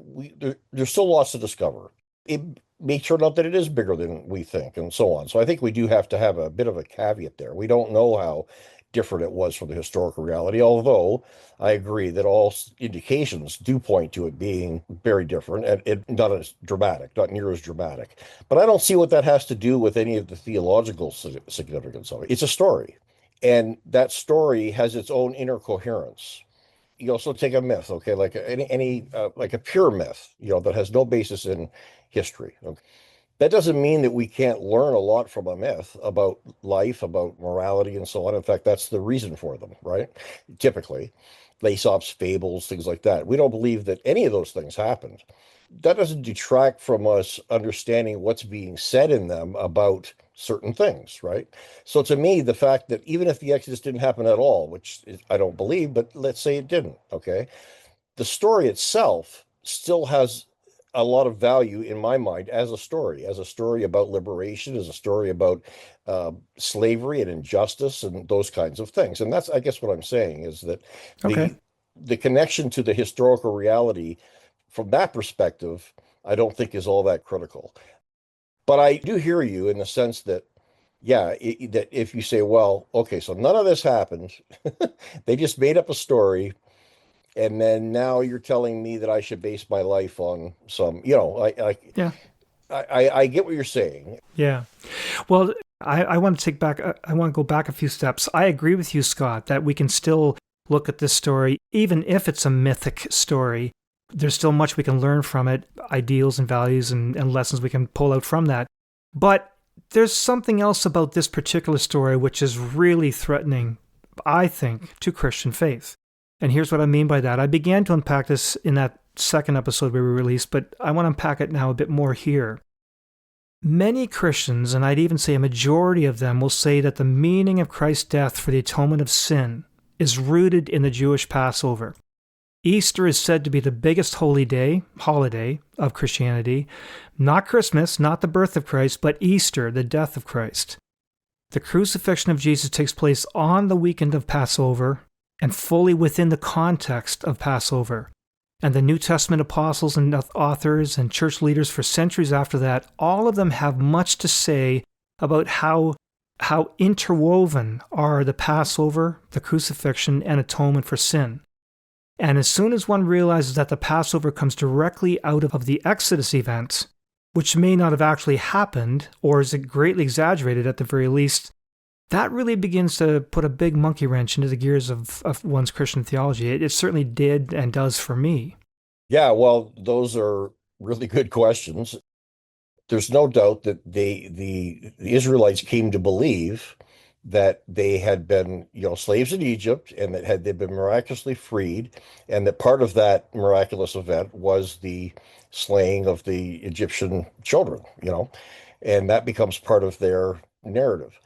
there's still lots to discover. It may turn out that it is bigger than we think, and so on. So I think we do have to have a bit of a caveat there. We don't know how different it was from the historical reality, although I agree that all indications do point to it being very different and it not as dramatic, not near as dramatic. But I don't see what that has to do with any of the theological significance of it. It's a story, and that story has its own inner coherence. You also take a myth, okay, like any like a pure myth, that has no basis in history. Okay? That doesn't mean that we can't learn a lot from a myth about life, about morality, and so on. In fact, that's the reason for them, right? Typically, Aesop's fables, things like that. We don't believe that any of those things happened. That doesn't detract from us understanding what's being said in them about certain things, right? So to me, the fact that even if the Exodus didn't happen at all, I don't believe, but let's say it didn't, okay? The story itself still has a lot of value in my mind as a story about liberation, as a story about slavery and injustice and those kinds of things. And that's, I guess, what I'm saying is that Okay. the connection to the historical reality from that perspective, I don't think is all that critical. But I do hear you in the sense that, yeah, that if you say, well, okay, so none of this happened, they just made up a story, and then now you're telling me that I should base my life on some, Yeah. I get what you're saying. Yeah. Well, I want to take back, I want to go back a few steps. I agree with you, Scott, that we can still look at this story, even if it's a mythic story. There's still much we can learn from it, ideals and values and lessons we can pull out from that. But there's something else about this particular story which is really threatening, I think, to Christian faith. And here's what I mean by that. I began to unpack this in that second episode we released, but I want to unpack it now a bit more here. Many Christians, and I'd even say a majority of them, will say that the meaning of Christ's death for the atonement of sin is rooted in the Jewish Passover. Easter is said to be the biggest holiday of Christianity. Not Christmas, not the birth of Christ, but Easter, the death of Christ. The crucifixion of Jesus takes place on the weekend of Passover and fully within the context of Passover. And the New Testament apostles and authors and church leaders for centuries after that, all of them have much to say about how interwoven are the Passover, the crucifixion, and atonement for sin. And as soon as one realizes that the Passover comes directly out of the Exodus event, which may not have actually happened, or is greatly exaggerated at the very least, that really begins to put a big monkey wrench into the gears of one's Christian theology. It certainly did and does for me. Yeah, well, those are really good questions. There's no doubt that the Israelites came to believe that they had been, slaves in Egypt, and that they'd been miraculously freed, and that part of that miraculous event was the slaying of the Egyptian children, and that becomes part of their narrative.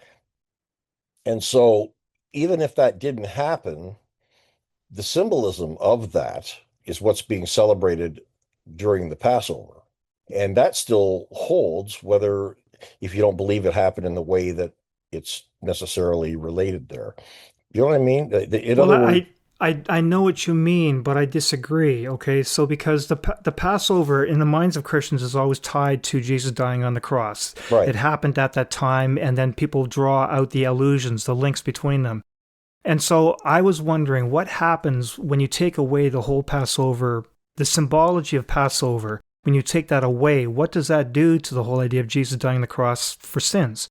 And so even if that didn't happen, the symbolism of that is what's being celebrated during the Passover. And that still holds, whether if you don't believe it happened in the way that it's necessarily related there. You know what I mean? In Well, other words, I know what you mean, but I disagree, okay? So because the Passover in the minds of Christians is always tied to Jesus dying on the cross. right. It happened at that time, and then people draw out the allusions, the links between them. And so I was wondering what happens when you take away the whole Passover, the symbology of Passover. When you take that away, what does that do to the whole idea of Jesus dying on the cross for sins?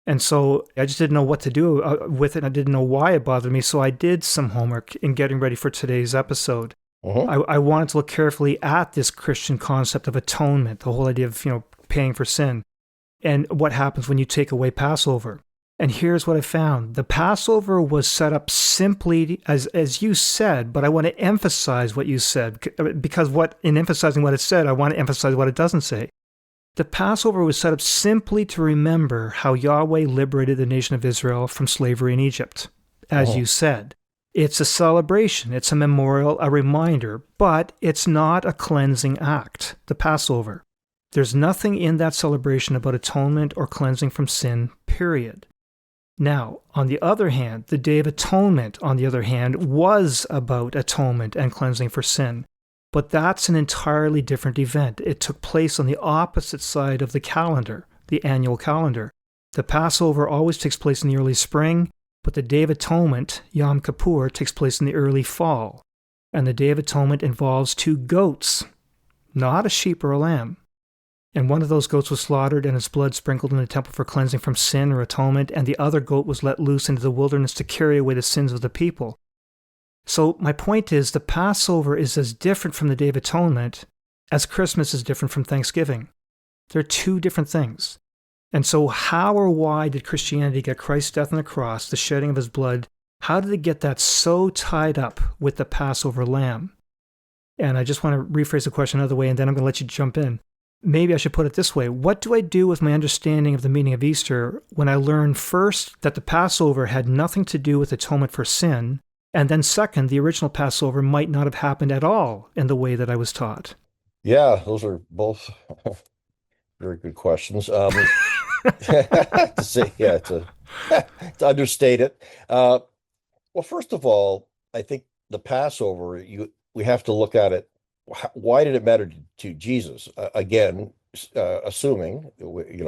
And so I just didn't know what to do with it. And I didn't know why it bothered me. So I did some homework in getting ready for today's episode. I wanted to look carefully at this Christian concept of atonement, the whole idea of, paying for sin, and what happens when you take away Passover. And here's what I found. The Passover was set up simply as you said, but I want to emphasize what you said, because in emphasizing what it said, I want to emphasize what it doesn't say. The Passover was set up simply to remember how Yahweh liberated the nation of Israel from slavery in Egypt, as you said. It's a celebration, it's a memorial, a reminder, but it's not a cleansing act, the Passover. There's nothing in that celebration about atonement or cleansing from sin, period. Now, on the other hand, the Day of Atonement, on the other hand, was about atonement and cleansing for sin. But that's an entirely different event. It took place on the opposite side of the calendar, the annual calendar. The Passover always takes place in the early spring, but the Day of Atonement, Yom Kippur, takes place in the early fall. And the Day of Atonement involves 2 goats, not a sheep or a lamb. And one of those goats was slaughtered and its blood sprinkled in the temple for cleansing from sin or atonement, and the other goat was let loose into the wilderness to carry away the sins of the people. So my point is, the Passover is as different from the Day of Atonement as Christmas is different from Thanksgiving. They're 2 different things. And so how or why did Christianity get Christ's death on the cross, the shedding of his blood? How did it get that so tied up with the Passover lamb? And I just want to rephrase the question another way, and then I'm going to let you jump in. Maybe I should put it this way. What do I do with my understanding of the meaning of Easter when I learn first that the Passover had nothing to do with atonement for sin, and then second, the original Passover might not have happened at all in the way that I was taught? Yeah, those are both very good questions. To say, to understate it. Well, first of all, I think the Passover, we have to look at it. Why did it matter to Jesus? Again, assuming, we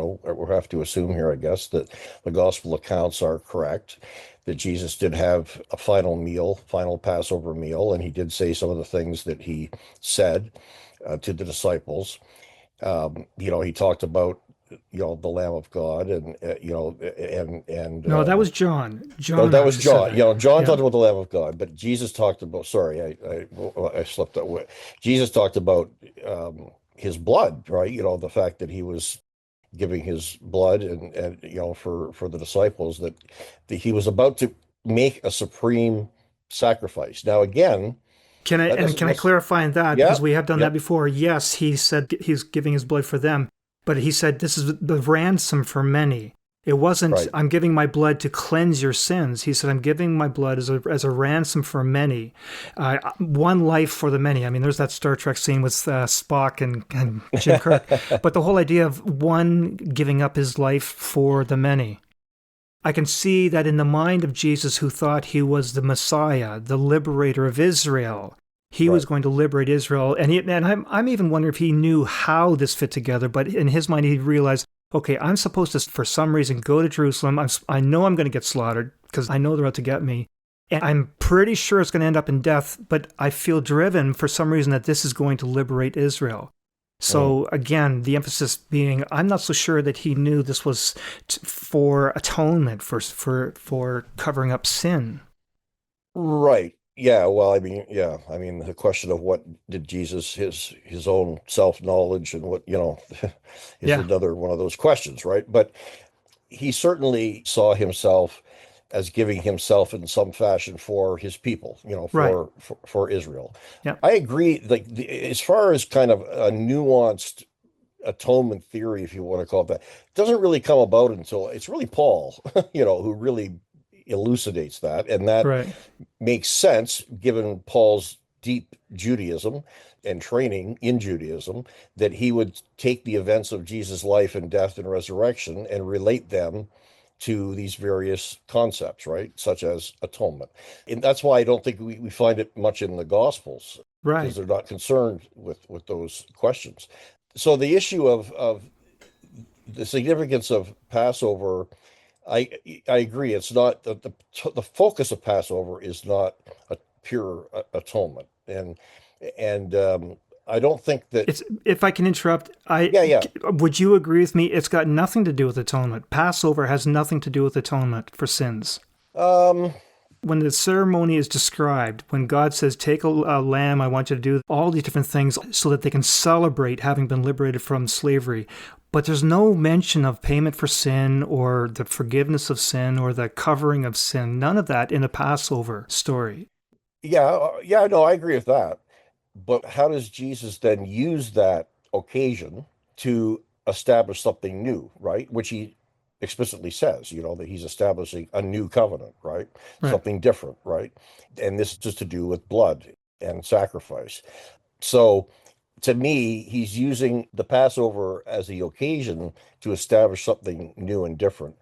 have to assume here, I guess, that the gospel accounts are correct, that Jesus did have a final Passover meal, and he did say some of the things that he said to the disciples. He talked about the Lamb of God, and and No, that was John. no, John that was actually said John. that. John Yeah. talked about the Lamb of God, but Jesus talked about. Sorry, I slipped that way. Jesus talked about his blood, right? The fact that he was giving his blood, and for the disciples, that he was about to make a supreme sacrifice. Now, again, that doesn't Can I necessarily. clarify on that Yeah, because we have done that yep, before? Yes, he said he's giving his blood for them, but he said this is the ransom for many. It wasn't right. I'm giving my blood to cleanse your sins. He said I'm giving my blood as a ransom for many, one life for the many. I mean, there's that Star Trek scene with Spock and Jim Kirk, but the whole idea of one giving up his life for the many. I can see that in the mind of Jesus, who thought he was the Messiah, the liberator of Israel. He was Right. going to liberate Israel. And I'm even wondering if he knew how this fit together. But in his mind, he realized, okay, I'm supposed to, for some reason, go to Jerusalem. I know I'm going to get slaughtered because I know they're out to get me. And I'm pretty sure it's going to end up in death. But I feel driven for some reason that this is going to liberate Israel. Mm. So again, the emphasis being, I'm not so sure that he knew this was for atonement, for covering up sin. Right. Yeah. Well, I mean, yeah. I mean, the question of what did Jesus, his own self-knowledge, and what, is Yeah, another one of those questions, right? But he certainly saw himself as giving himself in some fashion for his people, right. for Israel. Yeah, I agree. Like, as far as kind of a nuanced atonement theory, if you want to call it that, doesn't really come about until it's really Paul, who really elucidates that, and that right, makes sense given Paul's deep Judaism and training in Judaism, that he would take the events of Jesus' life and death and resurrection and relate them to these various concepts, right? Such as atonement. And that's why I don't think we find it much in the Gospels, because right. they're not concerned with those questions. So the issue of the significance of Passover, I I agree. It's not the focus of Passover is not a pure atonement, and I don't think that. It's if I can interrupt, I Yeah, yeah. would you agree with me? It's got nothing to do with atonement. Passover has nothing to do with atonement for sins. Um, When the ceremony is described, when God says, take a lamb, I want you to do all these different things so that they can celebrate having been liberated from slavery. But there's no mention of payment for sin or the forgiveness of sin or the covering of sin. None of that in the Passover story. yeah, yeah. No, I agree with that. But how does Jesus then use that occasion to establish something new, right? Which he explicitly says, that he's establishing a new covenant, right? Right. Something different, right? And this is just to do with blood and sacrifice. So to me, he's using the Passover as the occasion to establish something new and different,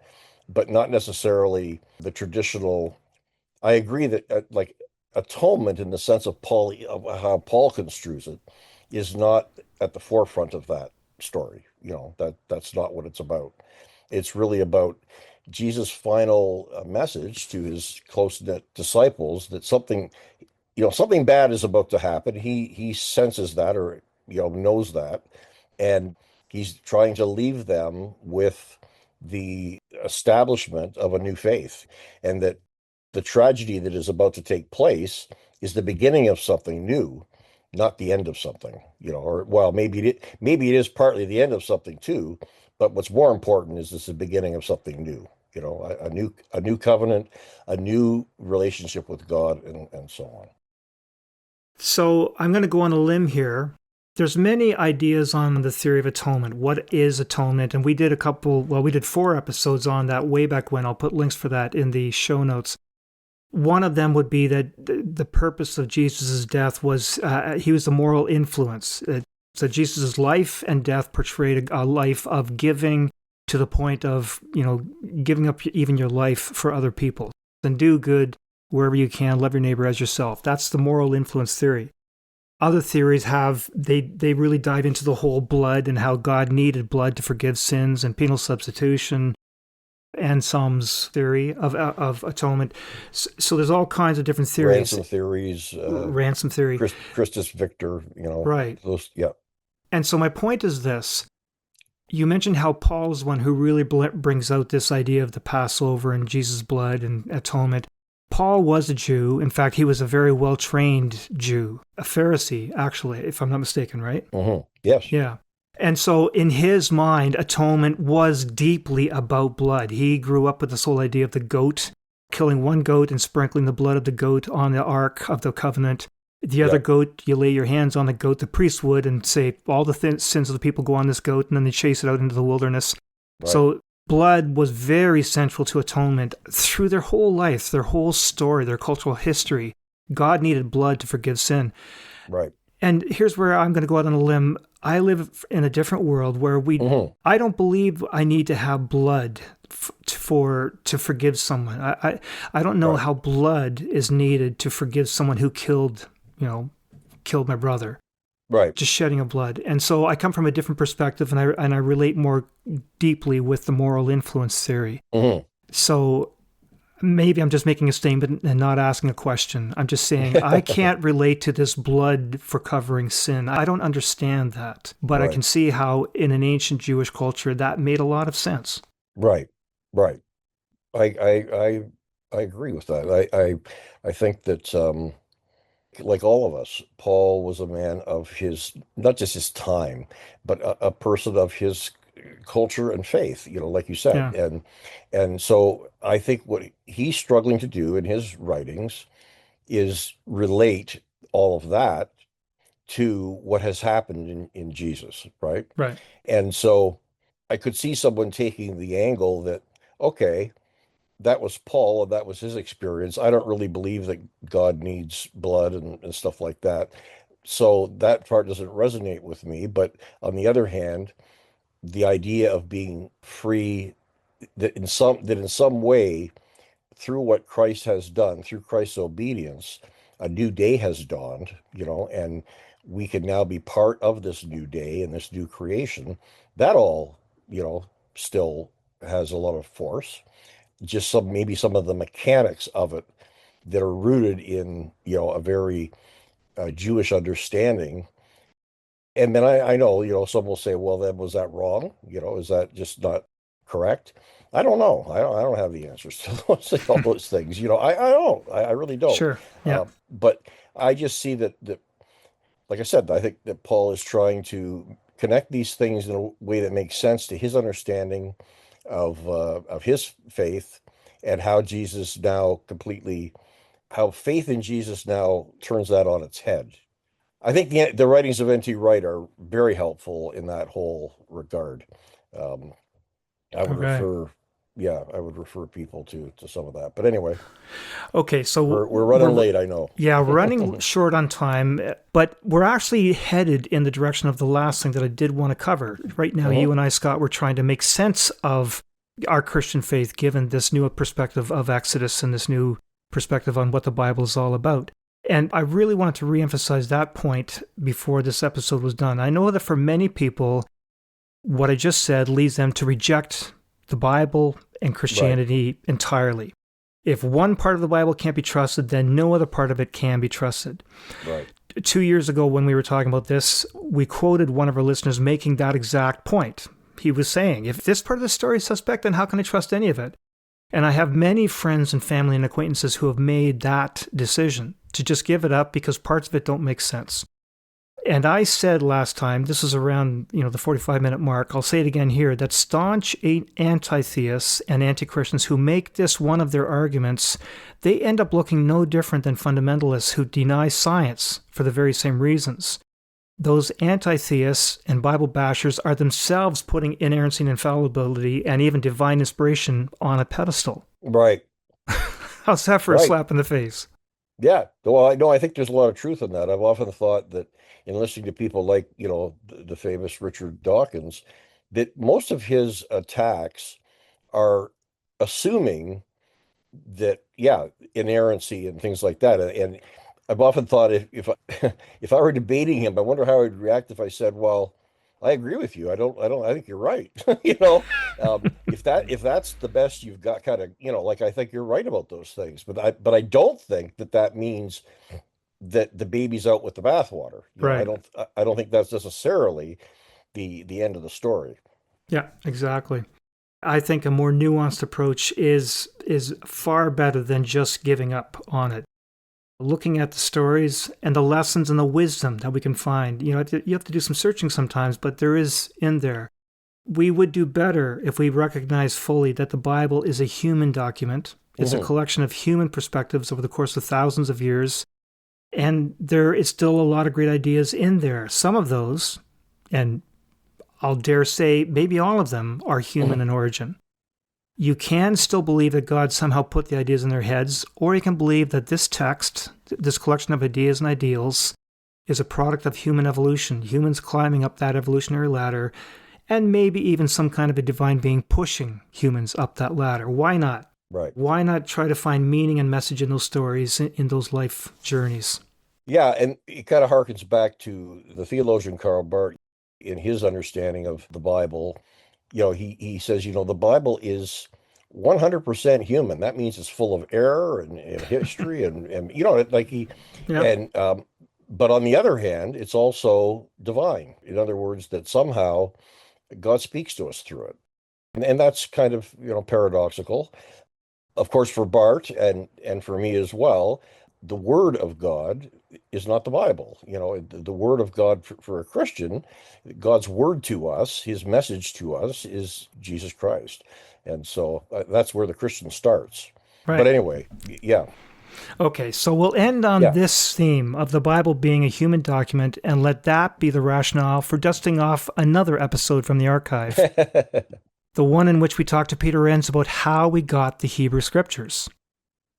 but not necessarily the traditional. I agree that like atonement in the sense of Paul, of how Paul construes it, is not at the forefront of that story. That's not what it's about. It's really about Jesus' final message to his close-knit disciples that something bad is about to happen. He senses that, or knows that, and he's trying to leave them with the establishment of a new faith, and that the tragedy that is about to take place is the beginning of something new, not the end of something. Or, well, maybe it is partly the end of something too, but what's more important is this the beginning of something new. A new covenant, a new relationship with God, and so on. So I'm going to go on a limb here. There's many ideas on the theory of atonement. What is atonement? And we did we did 4 episodes on that way back when. I'll put links for that in the show notes. One of them would be that the purpose of Jesus' death was he was the moral influence. So Jesus' life and death portrayed a life of giving to the point of, giving up even your life for other people. And do good wherever you can, love your neighbor as yourself. That's the moral influence theory. Other theories they really dive into the whole blood and how God needed blood to forgive sins and penal substitution. Anselm's theory of atonement. So there's all kinds of different theories. Ransom theories, Ransom theory. Christus Victor, Right. those, yeah. And so my point is this. You mentioned how Paul is one who really brings out this idea of the Passover and Jesus' blood and atonement. Paul was a Jew. In fact, he was a very well trained Jew, a Pharisee, actually, if I'm not mistaken, right? Yes. Yeah. And so, in his mind, atonement was deeply about blood. He grew up with this whole idea of the goat, killing one goat and sprinkling the blood of the goat on the Ark of the Covenant. The other Yep. goat, you lay your hands on the goat, the priest would, and say, all the sins of the people go on this goat, and then they chase it out into the wilderness. Right. So blood was very central to atonement through their whole life, their whole story, their cultural history. God needed blood to forgive sin. Right. And here's where I'm going to go out on a limb. I live in a different world where I don't believe I need to have blood to forgive someone. I don't know Right. how blood is needed to forgive someone who killed my brother, Right. just shedding of blood. And so I come from a different perspective, and I relate more deeply with the moral influence theory. So maybe I'm just making a statement and not asking a question. I'm just saying I can't relate to this blood for covering sin. I don't understand that, but I Right. can see how in an ancient Jewish culture that made a lot of sense. Right. Right. I agree with that. I think that like all of us, Paul was a man of his, not just his time, but a person of his culture and faith, like you said. Yeah, And so I think what he's struggling to do in his writings is relate all of that to what has happened in Jesus, right? right. And so I could see someone taking the angle that, okay, that was Paul and that was his experience. I don't really believe that God needs blood and stuff like that. So that part doesn't resonate with me. But on the other hand, the idea of being free, that in some way, through what Christ has done, through Christ's obedience, a new day has dawned, and we can now be part of this new day and this new creation. That all, still has a lot of force. Just maybe some of the mechanics of it that are rooted in, a very Jewish understanding. And then I know, some will say, well, then was that wrong? Is that just not correct? I don't know. I don't have the answers to all those things. I don't. I really don't. Sure. Yeah. But I just see that, like I said, I think that Paul is trying to connect these things in a way that makes sense to his understanding of his faith, and how faith in Jesus now turns that on its head. I think the writings of N.T. Wright are very helpful in that whole regard. Um, I would Okay. refer, yeah, I would refer people to some of that. But anyway, Okay. So we're running late, I know. yeah, we're running short on time, but we're actually headed in the direction of the last thing that I did want to cover. Right now, you and I, Scott, we're trying to make sense of our Christian faith given this new perspective of Exodus and this new perspective on what the Bible is all about. And I really wanted to reemphasize that point before this episode was done. I know that for many people, what I just said leads them to reject the Bible and Christianity entirely. If one part of the Bible can't be trusted, then no other part of it can be trusted. Right. 2 years ago, when we were talking about this, we quoted one of our listeners making that exact point. He was saying, if this part of the story is suspect, then how can I trust any of it? And I have many friends and family and acquaintances who have made that decision to just give it up because parts of it don't make sense. And I said last time, this is around the 45-minute mark, I'll say it again here, that staunch anti-theists and anti-Christians who make this one of their arguments, they end up looking no different than fundamentalists who deny science for the very same reasons. Those anti-theists and Bible bashers are themselves putting inerrancy and infallibility and even divine inspiration on a pedestal. Right. How's that for a slap in the face? Yeah. Well, I know. I think there's a lot of truth in that. I've often thought that in listening to people like, the famous Richard Dawkins, that most of his attacks are assuming that, yeah, inerrancy and things like that. And I've often thought if if I were debating him, I wonder how I'd react if I said, well, I agree with you. I think you're right. If that's the best you've got, kind of, like, I think you're right about those things, but I don't think that means that the baby's out with the bathwater. Right. I don't think that's necessarily the end of the story. Yeah, exactly. I think a more nuanced approach is far better than just giving up on it. Looking at the stories and the lessons and the wisdom that we can find. You have to do some searching sometimes, but there is in there. We would do better if we recognize fully that the Bible is a human document. It's a collection of human perspectives over the course of thousands of years. And there is still a lot of great ideas in there. Some of those, and I'll dare say maybe all of them, are human in origin. You can still believe that God somehow put the ideas in their heads, or you can believe that this text, this collection of ideas and ideals, is a product of human evolution, humans climbing up that evolutionary ladder, and maybe even some kind of a divine being pushing humans up that ladder. Why not? Right. Why not try to find meaning and message in those stories, in those life journeys? Yeah, and it kind of harkens back to the theologian Karl Barth in his understanding of the Bible. He says, the Bible is 100% human. That means it's full of error and history and but on the other hand, it's also divine. In other words, that somehow God speaks to us through it. And that's kind of, paradoxical. Of course, for Bart and for me as well, the Word of God is not the Bible. The Word of God for a Christian, God's word to us, his message to us is Jesus Christ. And so that's where the Christian starts. Right. But anyway, yeah. Okay, so we'll end on this theme of the Bible being a human document and let that be the rationale for dusting off another episode from the archive. The one in which we talked to Peter Enns about how we got the Hebrew Scriptures.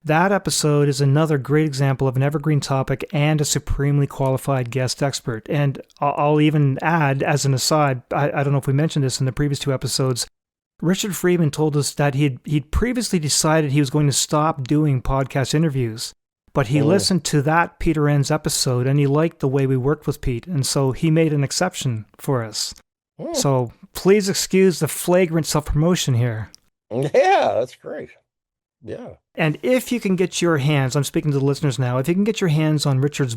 That episode is another great example of an evergreen topic and a supremely qualified guest expert. And I'll even add, as an aside, I don't know if we mentioned this in the previous two episodes, Richard Friedman told us that he'd previously decided he was going to stop doing podcast interviews. But he listened to that Peter Enns episode and he liked the way we worked with Pete. And so he made an exception for us. So please excuse the flagrant self-promotion here. Yeah, that's great. Yeah. And if you can get your hands, I'm speaking to the listeners now, if you can get your hands on Richard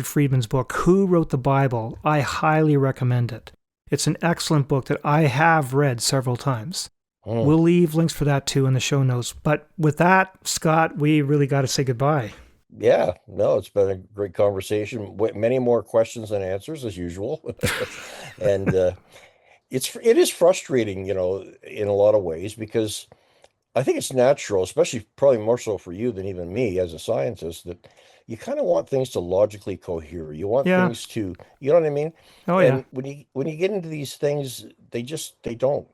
Friedman's book, Who Wrote the Bible, I highly recommend it. It's an excellent book that I have read several times. We'll leave links for that too in the show notes. But with that, Scott, we really got to say goodbye. Yeah, no, it's been a great conversation. Many more questions than answers as usual. And it is frustrating, in a lot of ways, because I think it's natural, especially probably more so for you than even me as a scientist, that you kind of want things to logically cohere. You want things to, you know what I mean? Oh, and when you get into these things, they don't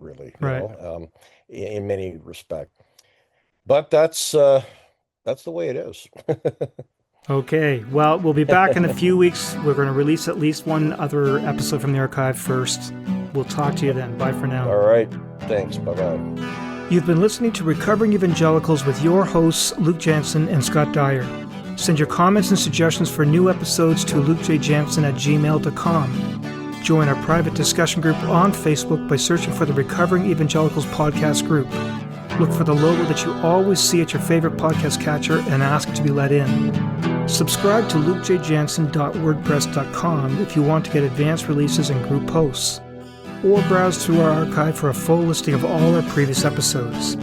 really, in many respects. But that's the way it is. Okay, well, we'll be back in a few weeks. We're going to release at least one other episode from the archive first. We'll talk to you then. Bye for now. All right. Thanks. Bye-bye. You've been listening to Recovering Evangelicals with your hosts, Luke Jansen and Scott Dyer. Send your comments and suggestions for new episodes to lukejjansen@gmail.com. Join our private discussion group on Facebook by searching for the Recovering Evangelicals podcast group. Look for the logo that you always see at your favorite podcast catcher and ask to be let in. Subscribe to lukejjansen.wordpress.com if you want to get advanced releases and group posts. Or browse through our archive for a full listing of all our previous episodes.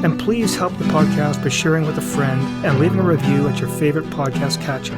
And please help the podcast by sharing with a friend and leaving a review at your favorite podcast catcher.